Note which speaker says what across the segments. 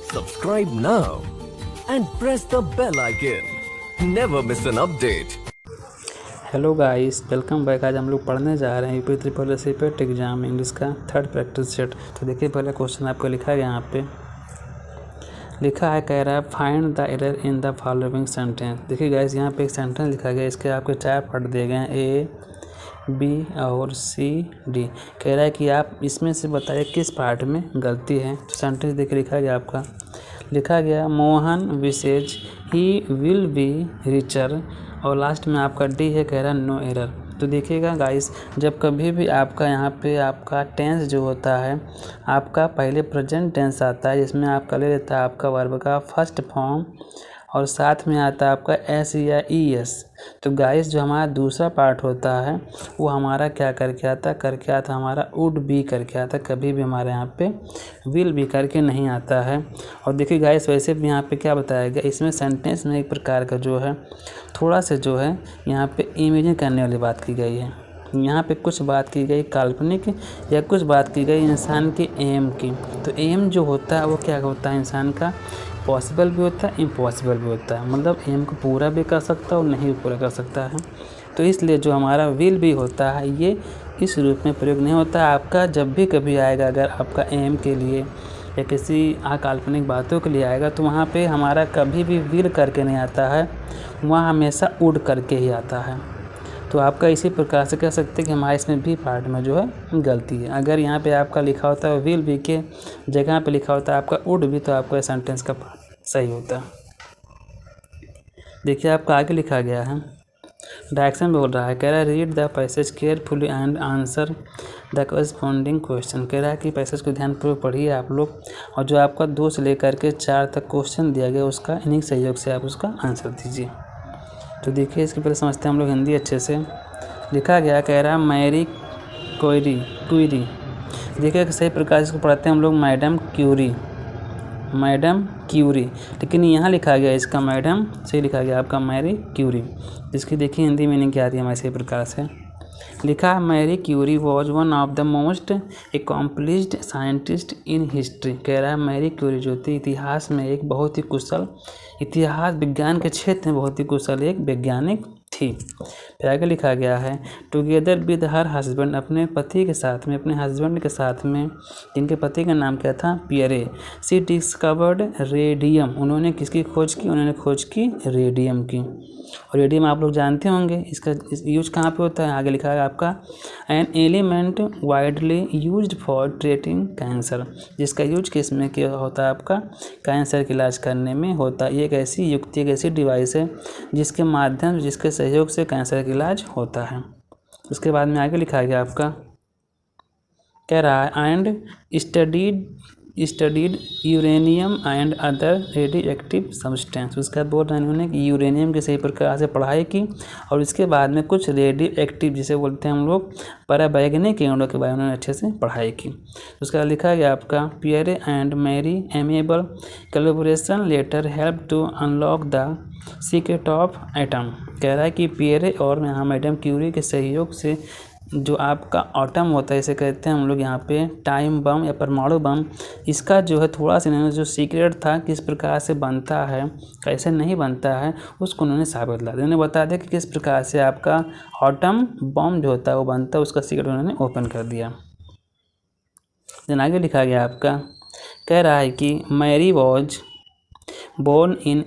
Speaker 1: Subscribe now and press the bell icon. Never miss an update.
Speaker 2: Hello guys, welcome back. आज हम लोग पढ़ने जा रहे हैं यूपी ट्रिपल एस पेट एग्जाम इंग्लिश का थर्ड प्रैक्टिस सेट। तो देखिए, पहला क्वेश्चन आपको लिखा है, यहाँ पे लिखा है, कह रहा है find the error in the following sentence. देखिए गाइस, यहाँ पे एक सेंटेंस लिखा गया है, इसके आपके 4 पार्ट दिए गए हैं, ए बी और सी डी। कह रहा है कि आप इसमें से बताइए किस पार्ट में गलती है। तो सेंटेंस देखिए, लिखा गया आपका, लिखा गया Mohan wishes he will be richer, और लास्ट में आपका डी है, कह रहा है नो एरर। तो देखिएगा गाइस, जब कभी भी आपका यहाँ पे आपका टेंस जो होता है, आपका पहले प्रेजेंट टेंस आता है, जिसमें आपका ले लेता है आपका वर्ब का फर्स्ट फॉर्म, और साथ में आता है आपका एस या ई एस। तो गाइस, जो हमारा दूसरा पार्ट होता है वो हमारा क्या करके आता हमारा वुड बी करके आता, कभी भी हमारे यहाँ पे विल बी करके नहीं आता है। और देखिए गाइस, वैसे भी यहाँ पे क्या बताया गया, इसमें सेंटेंस में एक प्रकार का जो है थोड़ा सा जो है यहाँ पे इमेजिन करने वाली बात की गई है। यहाँ पे कुछ बात की गई काल्पनिक या कुछ बात की गई इंसान के एम की। तो एम जो होता है वो क्या होता है, इंसान का पॉसिबल भी होता है, इम्पॉसिबल भी होता है, मतलब एम को पूरा भी कर सकता है और नहीं भी पूरा कर सकता है। तो इसलिए जो हमारा विल भी होता है ये इस रूप में प्रयोग नहीं होता है। आपका जब भी कभी आएगा, अगर आपका एम के लिए या किसी काल्पनिक बातों के लिए आएगा, तो वहाँ पे हमारा कभी भी विल करके नहीं आता है, वहाँ हमेशा उड़ करके ही आता है। तो आपका इसी प्रकार से कह सकते हैं कि हमारे इसमें भी पार्ट में जो है गलती है। अगर यहाँ पे आपका लिखा होता है विल बी के जगह पे लिखा होता है आपका वुड बी, तो आपका सेंटेंस का पार्ट सही होता है। देखिए, आपका आगे लिखा गया है, डायरेक्शन बोल रहा है, कह रहा है read the passage carefully and answer the corresponding question. कह रहा है कि पैसेज को ध्यानपूर्वक पढ़िए आप लोग, और जो आपका 2 से लेकर के 4 तक क्वेश्चन दिया गया उसका इन्हीं सहयोग से आप उसका आंसर दीजिए। तो देखिए, इसके पहले समझते हैं हम लोग हिंदी अच्छे से। लिखा गया, कह रहा है मैरी क्यूरी। देखिए, सही प्रकार से इसको पढ़ते हैं हम लोग मैडम क्यूरी, लेकिन यहाँ लिखा गया इसका मैडम से लिखा गया आपका मैरी क्यूरी। इसकी देखिए हिंदी मीनिंग क्या आती है हमारे इसी प्रकार से। लिखा है Mary Curie was one of the most accomplished scientist in history. कह रहा है मैरी क्यूरी जो थी इतिहास में एक बहुत ही कुशल, इतिहास विज्ञान के क्षेत्र में बहुत ही कुशल एक वैज्ञानिक थी। फिर आगे लिखा गया है टुगेदर विद हर हस्बैंड, अपने पति के साथ में, अपने हस्बैंड के साथ में, जिनके पति का नाम क्या था, पियरे। सी डिस्कवर्ड रेडियम, उन्होंने किसकी खोज की, उन्होंने खोज की रेडियम की। और रेडियम आप लोग जानते होंगे, इसका यूज कहाँ पे होता है, आगे लिखा है आपका an element widely used for treating cancer, जिसका यूज किस में क्या होता है, आपका कैंसर का इलाज करने में होता है। ये एक ऐसी युक्ति, एक ऐसी डिवाइस है जिसके माध्यम, जिसके सहयोग से कैंसर का इलाज होता है। उसके बाद में आगे लिखा गया आपका, कह रहा है and studied uranium and other radio active substance. उसके बाद बोल रहे हैं उन्होंने कि यूरेनियम की सही प्रकार से पढ़ाई की, और इसके बाद में कुछ रेडियो एक्टिव जिसे बोलते हैं हम लोग परावैज्ञानिक कीड़ों के बारे में उन्होंने अच्छे से पढ़ाई की। उसके बाद लिखा गया आपका Pierre and Marie amiable collaboration later help to unlock the secret of atom. कह रहा है कि पियरे और यहाँ मैडम क्यूरी के सहयोग से जो आपका एटम होता है, इसे कहते हैं हम लोग यहाँ पे टाइम बम या परमाणु बम, इसका जो है थोड़ा सा इन्होंने जो सीक्रेट था किस प्रकार से बनता है, कैसे नहीं बनता है, उसको उन्होंने साबित ला दिया। उन्होंने बता दिया कि किस प्रकार से आपका एटम बम जो होता है वो बनता है, उसका सीक्रेट उन्होंने ओपन कर दिया। देन आगे लिखा गया आपका, कह रहा है कि मैरी वॉज बोर्न इन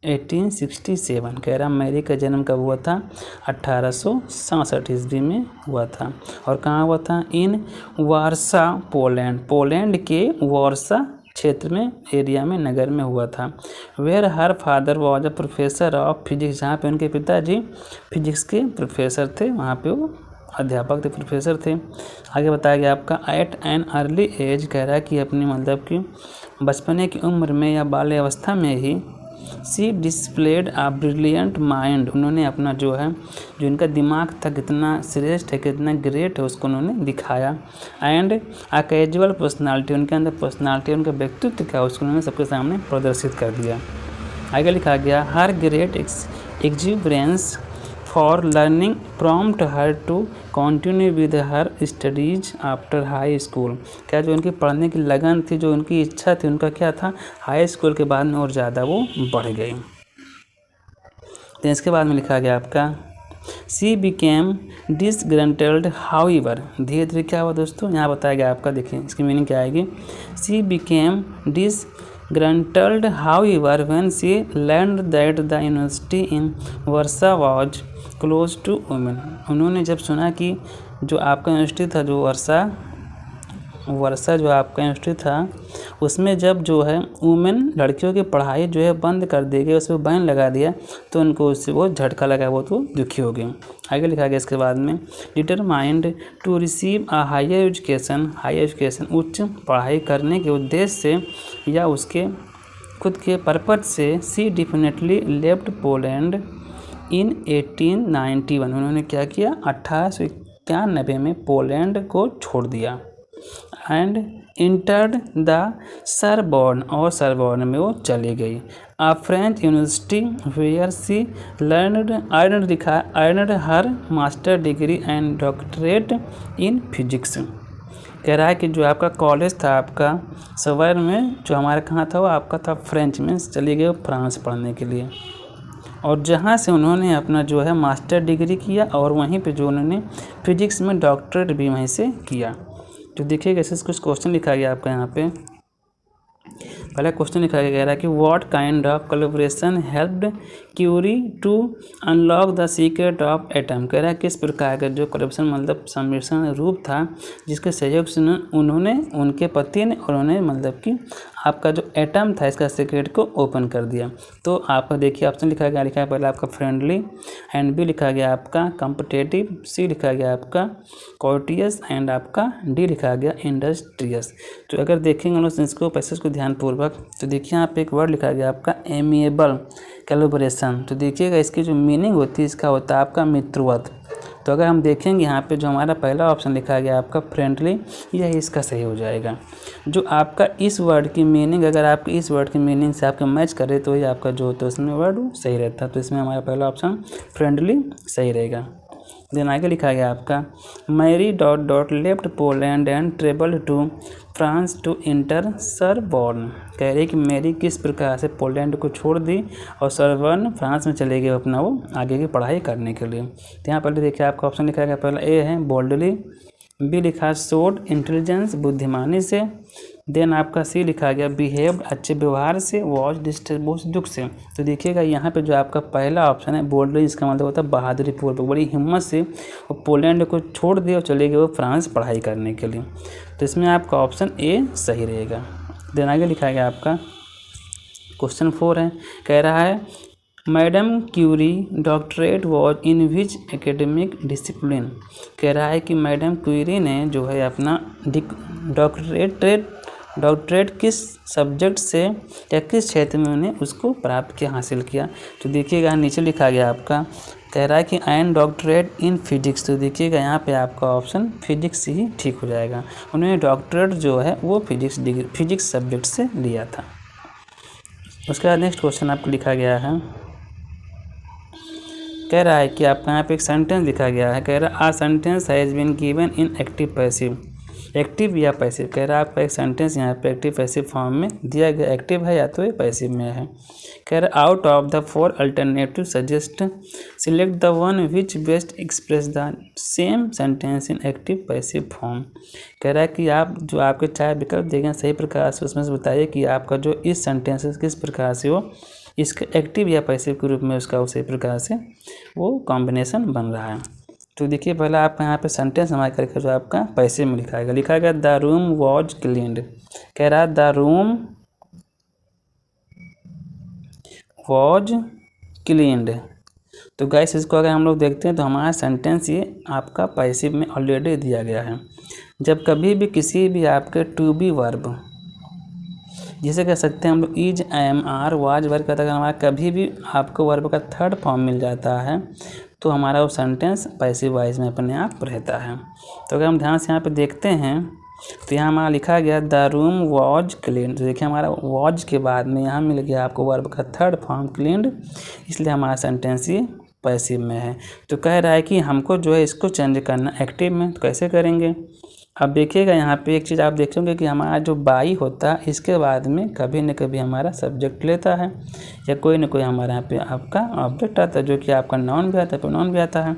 Speaker 2: 1867। कह रहा मैरी का जन्म कब हुआ था, 1867 ईस्वी में हुआ था। और कहाँ हुआ था, इन वारसा पोलैंड के वारसा क्षेत्र में, एरिया में, नगर में हुआ था। Where her father was a professor of physics, जहाँ पे उनके पिताजी फिजिक्स के प्रोफेसर थे, वहाँ पे वो अध्यापक थे, प्रोफेसर थे। आगे बताया गया आपका एट एन अर्ली एज, कह रहा है कि अपनी मतलब कि बचपने की उम्र में या बाल्यावस्था में ही सी डिस्प्लेड आ ब्रिलियंट माइंड, उन्होंने अपना जो है, जो इनका दिमाग था कितना श्रेष्ठ है, कितना ग्रेट है, उसको उन्होंने दिखाया। एंड आ कैजुअल पर्सनालिटी, उनके अंदर पर्सनालिटी, उनका व्यक्तित्व क्या, उसको उन्होंने सबके सामने प्रदर्शित कर दिया। आगे लिखा गया her great exuberance for learning prompt her to continue with her studies after high school. क्या जो उनकी पढ़ने की लगन थी, जो उनकी इच्छा थी, उनका क्या था, हाई स्कूल के बाद में और ज़्यादा वो बढ़ गई। तो इसके बाद में लिखा गया आपका सी बिकेम डिसग्रंटल्ड हाउएवर। धीरे धीरे क्या हुआ दोस्तों, यहाँ बताया गया आपका, देखिए इसकी मीनिंग क्या आएगी। सी became disgruntled however when she learned that the university in Warsaw was closed to women। उन्होंने जब सुना कि जो आपका यूनिवर्सिटी था, जो वर्षा जो आपका यूनिवर्सिटी था, उसमें जब जो है वुमेन लड़कियों की पढ़ाई जो है बंद कर दी गई, उस पर बैन लगा दिया, तो उनको उससे वो झटका लगा, वो तो दुखी हो गई। आगे लिखा गया इसके बाद में determined to receive a higher education, उच्च पढ़ाई करने के उद्देश्य से या उसके खुद के पर्पज से, सी डेफिनेटली लेफ्ट पोलैंड इन 1891। उन्होंने क्या किया, 1891 में पोलैंड को छोड़ दिया। एंड इंटर्ड द सरबॉर्न, और सरबॉर्न में वो चली गई। A French university where she earned her master degree and doctorate in physics. कह रहा है कि जो आपका कॉलेज था आपका सवर्न में, जो हमारा कहाँ था, वो आपका था फ्रेंच में, चली गई फ्रांस पढ़ने के लिए, और जहाँ से उन्होंने अपना जो है मास्टर डिग्री किया, और वहीं पे जो उन्होंने फिजिक्स में डॉक्टरेट भी वहीं से किया। तो देखिएगा ऐसे कुछ क्वेश्चन लिखा गया आपका यहाँ पे। पहला क्वेश्चन लिखा गया है कि what kind of collaboration helped Curie to unlock the secret of atom. कह रहा है किस प्रकार का जो कोलैबोरेशन मतलब सम्मिश्रण रूप था, जिसके सहयोग से उन्होंने, उनके पति ने, और उन्होंने मतलब कि आपका जो एटम था इसका सीक्रेट को ओपन कर दिया। तो आपका देखिए ऑप्शन लिखा गया है पहले आपका फ्रेंडली, एंड बी लिखा गया आपका कॉम्पिटेटिव, सी लिखा गया आपका कोर्टियस, एंड आपका डी लिखा गया इंडस्ट्रियस। तो अगर देखेंगे हम लोग इसको पैसेज को ध्यानपूर्वक, तो देखिए यहाँ पे एक वर्ड लिखा गया आपका एमिएबल कोलैबोरेशन। तो देखिएगा इसकी जो मीनिंग होती है, इसका होता है आपका मित्रवत। तो अगर हम देखेंगे यहाँ पे जो हमारा पहला ऑप्शन लिखा गया आपका फ्रेंडली, यह इसका सही हो जाएगा। जो आपका इस वर्ड की मीनिंग, अगर आप इस वर्ड की मीनिंग से आपके मैच करे तो ये आपका जो होता है उसमें वर्ड सही रहता है। तो इसमें हमारा पहला ऑप्शन फ्रेंडली सही रहेगा। देन आगे लिखा गया आपका Marie dot dot left Poland and travel to France to enter Sorbonne. कह रही कि मैरी किस प्रकार से पोलैंड को छोड़ दी और सरबॉर्न फ्रांस में चले गए अपना वो आगे की पढ़ाई करने के लिए। तो यहाँ पहले देखिए आपका ऑप्शन लिखा गया पहला ए है बोल्डली, बी लिखा शोड इंटेलिजेंस बुद्धिमानी से, देन आपका सी लिखा गया बिहेव्ड अच्छे व्यवहार से, वॉच डिस्टर्ब दुख से। तो देखिएगा यहाँ पे जो आपका पहला ऑप्शन है बोल्डली, इसका मतलब होता है बहादुरी पूर्वक, बड़ी हिम्मत से वो पोलैंड को छोड़ दिए और चले गए वो फ्रांस पढ़ाई करने के लिए। तो इसमें आपका ऑप्शन ए सही रहेगा। देन आगे लिखा गया आपका क्वेश्चन 4 है, कह रहा है madam Curie doctorate was in which academic discipline. कह रहा है कि मैडम क्यूरी ने जो है अपना डॉक्टरेट किस सब्जेक्ट से या किस क्षेत्र में उन्हें उसको प्राप्त किया, हासिल किया। तो देखिएगा नीचे लिखा गया आपका, कह रहा है कि एंड डॉक्टरेट इन फिजिक्स। तो देखिएगा यहाँ पे आपका ऑप्शन फिजिक्स ही ठीक हो जाएगा। उन्होंने डॉक्टरेट जो है वो फिजिक्स सब्जेक्ट से लिया था। उसके बाद नेक्स्ट क्वेश्चन आपको लिखा गया है, कह रहा है कि आपका यहाँ पे एक सेंटेंस लिखा गया है, कह रहा है a sentence has been given in active passive, active या पैसिव। कह रहा है आपका एक सेंटेंस यहाँ पे एक्टिव पैसिव फॉर्म में दिया गया, एक्टिव है या तो ये पैसिव में है। कह रहा है out of the 4 alternative suggest select the one which best express the same sentence in active passive form. कह रहा है कि आप जो आपके 4 विकल्प देंगे सही प्रकार से उसमें से बताइए कि आपका जो इस सेंटेंस किस प्रकार से वो इसके एक्टिव या पैसिव के रूप में उसका उसी प्रकार से वो कॉम्बिनेशन बन रहा है। तो देखिए पहला आपका यहाँ पे सेंटेंस हमारे करके जो आपका पैसिव में लिखा गया द रूम वॉज क्लीन्ड। कह रहा है द रूम वॉज क्लीन्ड। तो गाइस इसको अगर हम लोग देखते हैं तो हमारा सेंटेंस ये आपका पैसिव में ऑलरेडी दिया गया है। जब कभी भी किसी भी आपके टू बी वर्ब, जिसे कह सकते हैं हम लोग is, am, are, was verb का, अगर हमारा कभी भी आपको वर्ब का थर्ड फॉर्म मिल जाता है तो हमारा वो सेंटेंस पैसिव वाइज में अपने आप रहता है। तो अगर हम ध्यान से यहाँ पे देखते हैं तो यहाँ हमारा लिखा गया द रूम वॉज क्लीन्ड। तो देखिए हमारा वॉज के बाद में यहाँ मिल गया आपको वर्ब का थर्ड फॉर्म क्लीन्ड, इसलिए हमारा सेंटेंस ये पैसिव में है। तो कह रहा है कि हमको जो है इसको चेंज करना एक्टिव में। तो कैसे करेंगे? अब देखिएगा यहाँ पे एक चीज़ आप देखेंगे कि हमारा जो बाई होता है इसके बाद में कभी न कभी हमारा सब्जेक्ट लेता है या कोई न कोई हमारे यहाँ पे आपका ऑब्जेक्ट आता है, जो कि आपका नाउन भी आता है, प्रोनाउन भी आता है।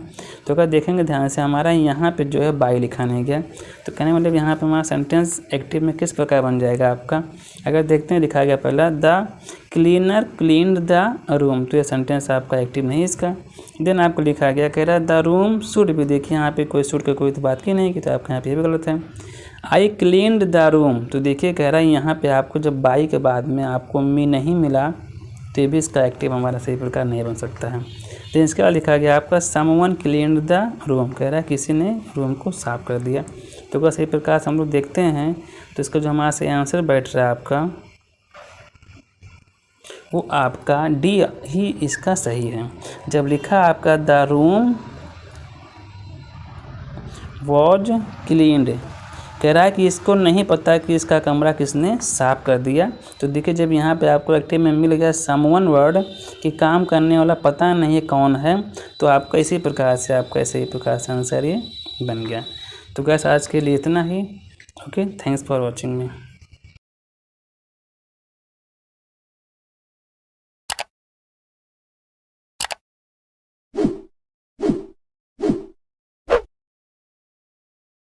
Speaker 2: तो अगर देखेंगे ध्यान से हमारा यहाँ पे जो है बाई लिखा नहीं गया, तो कहने मतलब यहाँ पे हमारा सेंटेंस एक्टिव में किस प्रकार बन जाएगा आपका। अगर देखते हैं लिखा गया पहला the cleaner cleaned the room, तो ये सेंटेंस आपका एक्टिव नहीं इसका। देन आपको लिखा गया कह रहा है द रूम शुड भी, देखिए यहाँ पे कोई शुड का कोई तो बात की नहीं की, तो आपका यहाँ पे भी गलत है। आई क्लीन्ड द रूम, तो देखिए कह रहा है यहाँ पे आपको जब बाई के बाद में आपको मी नहीं मिला तो ये भी इसका एक्टिव हमारा सही प्रकार नहीं बन सकता है। तो इसके बाद लिखा गया आपका समवन क्लीन्ड द रूम, कह रहा है किसी ने रूम को साफ कर दिया। तो अगर सही प्रकार से हम लोग देखते हैं तो इसका जो हमारा सही आंसर बैठ रहा है आपका वो आपका डी ही इसका सही है। जब लिखा आपका द रूम वॉज क्लीन्ड, कह रहा है कि इसको नहीं पता कि इसका कमरा किसने साफ कर दिया। तो देखिए जब यहाँ पे आपको एक्टिव में मिल गया समवन वर्ड कि काम करने वाला पता नहीं है कौन है, तो आपका इसी प्रकार से आपका इसी प्रकार से आंसर ये बन गया। तो गैस आज के लिए इतना ही। Okay, thanks for watching me.